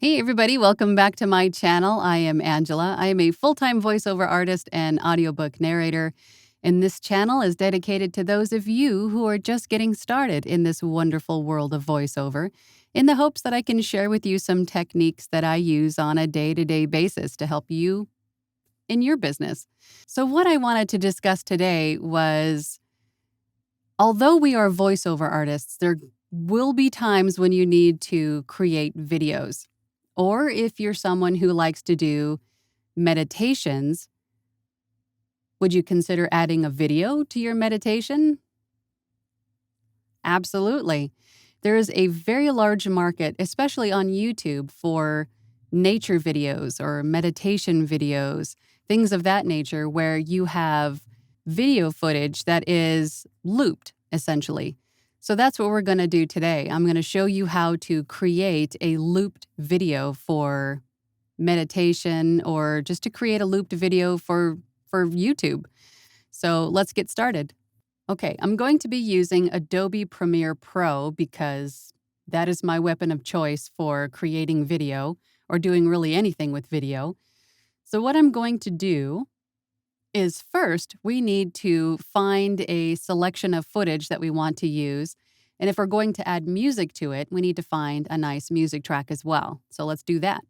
Hey, everybody, welcome back to my channel. I am Angela. I am a full time voiceover artist and audiobook narrator. And this channel is dedicated to those of you who are just getting started in this wonderful world of voiceover, in the hopes that I can share with you some techniques that I use on a day to day basis to help you in your business. So, what I wanted to discuss today was although we are voiceover artists, there will be times when you need to create videos. Or if you're someone who likes to do meditations, would you consider adding a video to your meditation? Absolutely. There is a very large market, especially on YouTube, for nature videos or meditation videos, things of that nature, where you have video footage that is looped, essentially. So that's what we're going to do today. I'm going to show you how to create a looped video for meditation or just to create a looped video for YouTube. So let's get started. Okay, I'm going to be using Adobe Premiere Pro because that is my weapon of choice for creating video or doing really anything with video. So what I'm going to do is first, we need to find a selection of footage that we want to use. And if we're going to add music to it, we need to find a nice music track as well. So let's do that.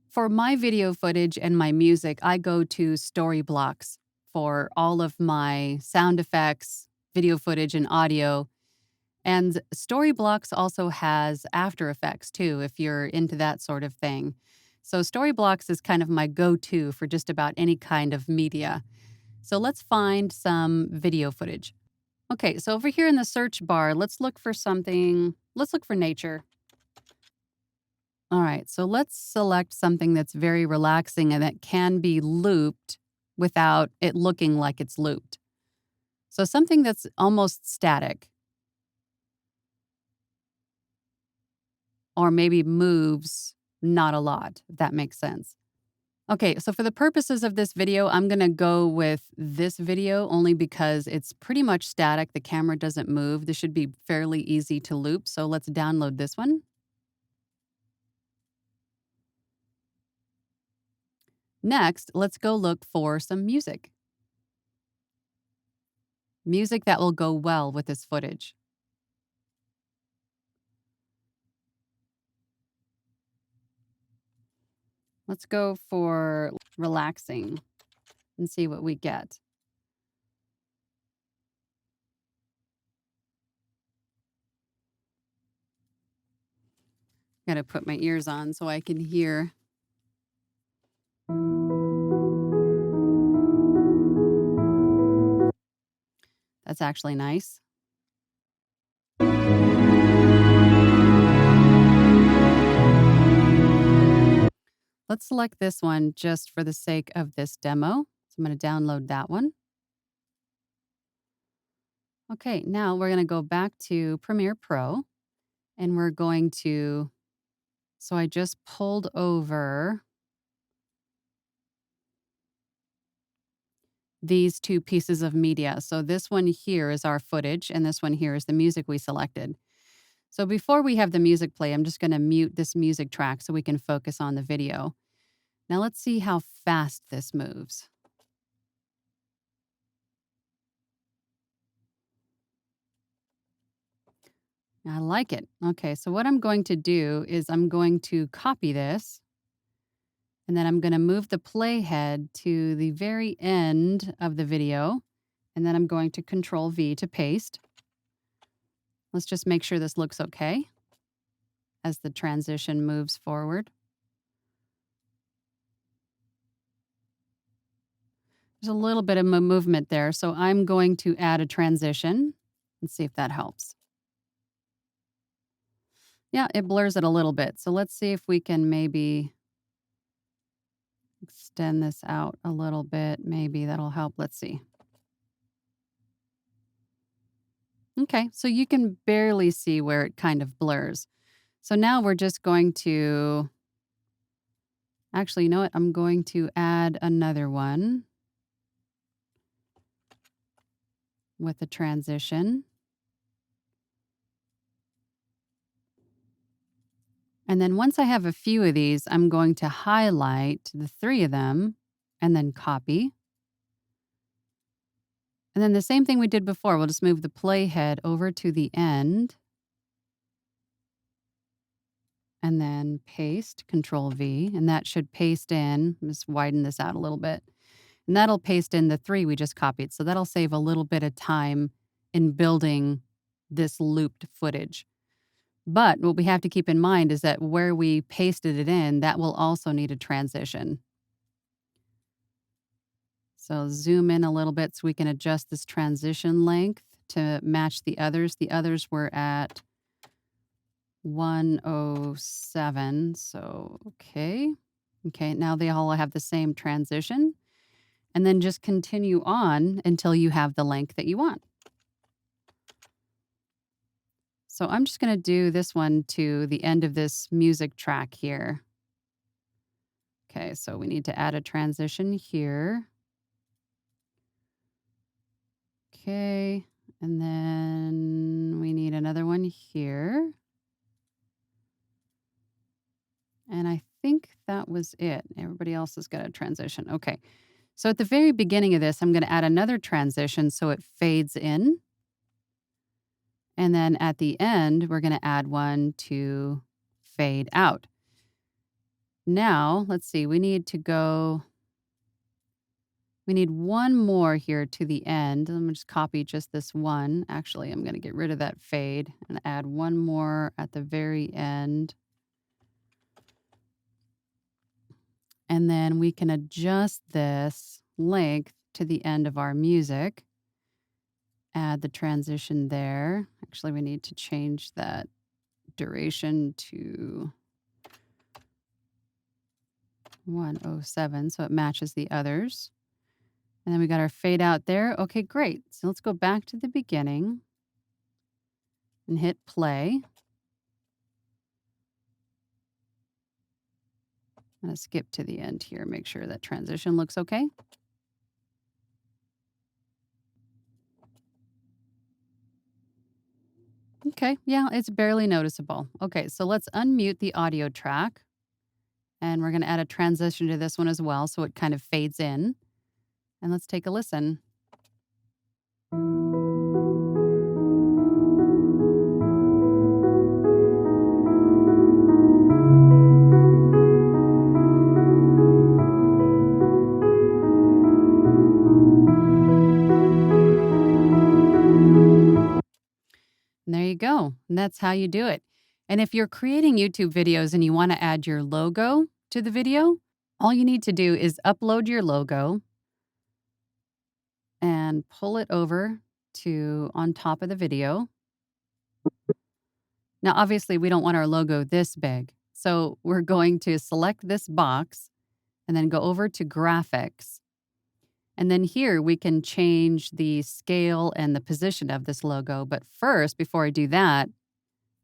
For my video footage and my music, I go to Storyblocks for all of my sound effects, video footage, and audio. And Storyblocks also has After Effects too, if you're into that sort of thing. So Storyblocks is kind of my go-to for just about any kind of media. So let's find some video footage. Okay, so over here in the search bar, let's look for nature. All right, so let's select something that's very relaxing and that can be looped without it looking like it's looped. So something that's almost static or maybe moves not a lot, if that makes sense. Okay, so for the purposes of this video, I'm going to go with this video only because it's pretty much static. The camera doesn't move. This should be fairly easy to loop. So let's download this one. Next, let's go look for some music. Music that will go well with this footage. Let's go for relaxing and see what we get. Gotta put my ears on so I can hear. That's actually nice. Let's select this one just for the sake of this demo. So I'm going to download that one. Okay, now we're going to go back to Premiere Pro and we're going to, so I just pulled over these two pieces of media. So this one here is our footage and this one here is the music we selected. So before we have the music play, I'm just going to mute this music track so we can focus on the video. Now let's see how fast this moves. I like it. Okay, so what I'm going to do is I'm going to copy this and then I'm going to move the playhead to the very end of the video and then I'm going to Control V to paste. Let's just make sure this looks okay as the transition moves forward. There's a little bit of movement there, so I'm going to add a transition and see if that helps. Yeah, it blurs it a little bit. So let's see if we can maybe extend this out a little bit. Maybe that'll help. Let's see. Okay, so you can barely see where it kind of blurs. So now we're just going to, actually, you know what? I'm going to add another one with a transition. And then once I have a few of these, I'm going to highlight the 3 of them and then copy. And then the same thing we did before, we'll just move the playhead over to the end and then paste, Control V, and that should paste in. Just widen this out a little bit. And that'll paste in the 3 we just copied. So that'll save a little bit of time in building this looped footage. But what we have to keep in mind is that where we pasted it in, that will also need a transition. So zoom in a little bit so we can adjust this transition length to match the others. The others were at 107. So, okay. Okay, now they all have the same transition. And then just continue on until you have the length that you want. So I'm just going to do this one to the end of this music track here. Okay, so we need to add a transition here. Okay, and then we need another one here. And I think that was it. Everybody else has got a transition. Okay, so at the very beginning of this, I'm going to add another transition so it fades in. And then at the end, we're going to add one to fade out. Now, let's see, we need one more here to the end. Let me just copy just this one. Actually, I'm going to get rid of that fade and add one more at the very end. And then we can adjust this length to the end of our music. Add the transition there. Actually, we need to change that duration to 107 so it matches the others. And then we got our fade out there. Okay, great. So let's go back to the beginning and hit play. I'm going to skip to the end here, make sure that transition looks okay. Okay, yeah, it's barely noticeable. Okay, so let's unmute the audio track. And we're going to add a transition to this one as well so it kind of fades in. And let's take a listen. And there you go. And that's how you do it. And if you're creating YouTube videos and you want to add your logo to the video, all you need to do is upload your logo and pull it over to on top of the video. Now, obviously, we don't want our logo this big. So we're going to select this box and then go over to graphics. And then here we can change the scale and the position of this logo. But first, before I do that,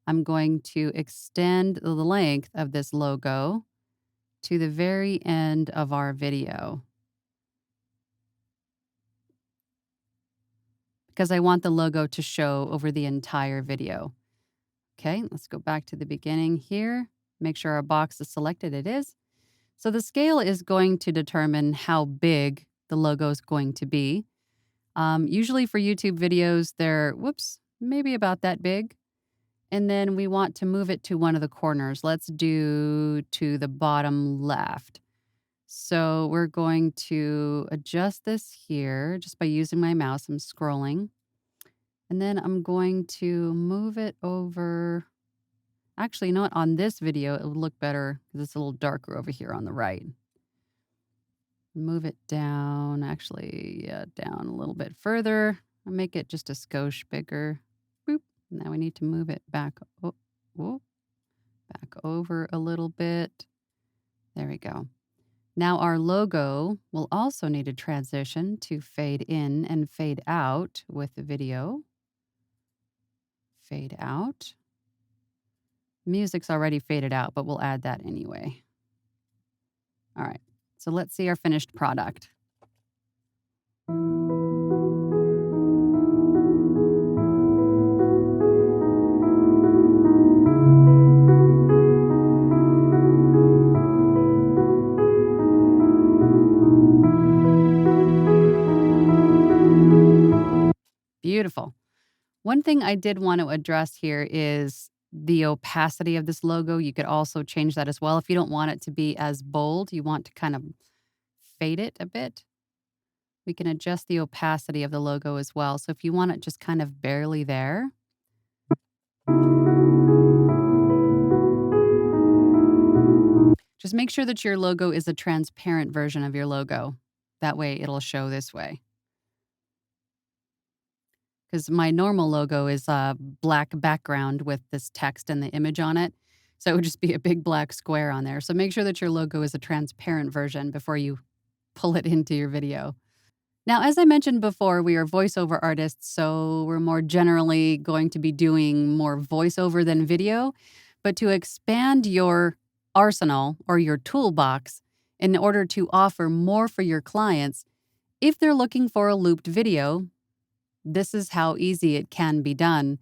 I'm going to extend the length of this logo to the very end of our video, because I want the logo to show over the entire video. Okay, let's go back to the beginning here. Make sure our box is selected. It is. So the scale is going to determine how big the logo is going to be. Usually for YouTube videos, they're, maybe about that big. And then we want to move it to one of the corners. Let's do to the bottom left. So we're going to adjust this here just by using my mouse. I'm scrolling. And then I'm going to move it over. Actually, you know what? On this video, it would look better because it's a little darker over here on the right. Move it down. Actually, yeah, down a little bit further. I'll make it just a skosh bigger. Boop. Now we need to move it back, back over a little bit. There we go. Now our logo will also need a transition to fade in and fade out with the video. Fade out. Music's already faded out, but we'll add that anyway. All right, so let's see our finished product. one thing I did want to address here is the opacity of this logo. You could also change that as well. If you don't want it to be as bold, you want to kind of fade it a bit. We can adjust the opacity of the logo as well. So if you want it just kind of barely there, just make sure that your logo is a transparent version of your logo. That way it'll show this way. Because my normal logo is a black background with this text and the image on it. So it would just be a big black square on there. So make sure that your logo is a transparent version before you pull it into your video. Now, as I mentioned before, we are voiceover artists, so we're more generally going to be doing more voiceover than video. But to expand your arsenal or your toolbox in order to offer more for your clients, if they're looking for a looped video, this is how easy it can be done.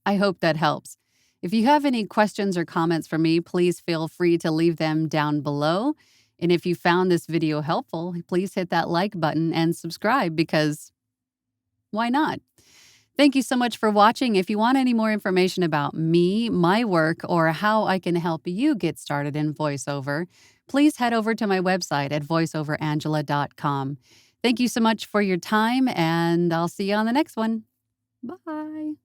I hope that helps. If you have any questions or comments for me, please feel free to leave them down below. And if you found this video helpful, please hit that like button and subscribe because why not? Thank you so much for watching. If you want any more information about me, my work, or how I can help you get started in voiceover, please head over to my website at voiceoverangela.com. Thank you so much for your time, and I'll see you on the next one. Bye.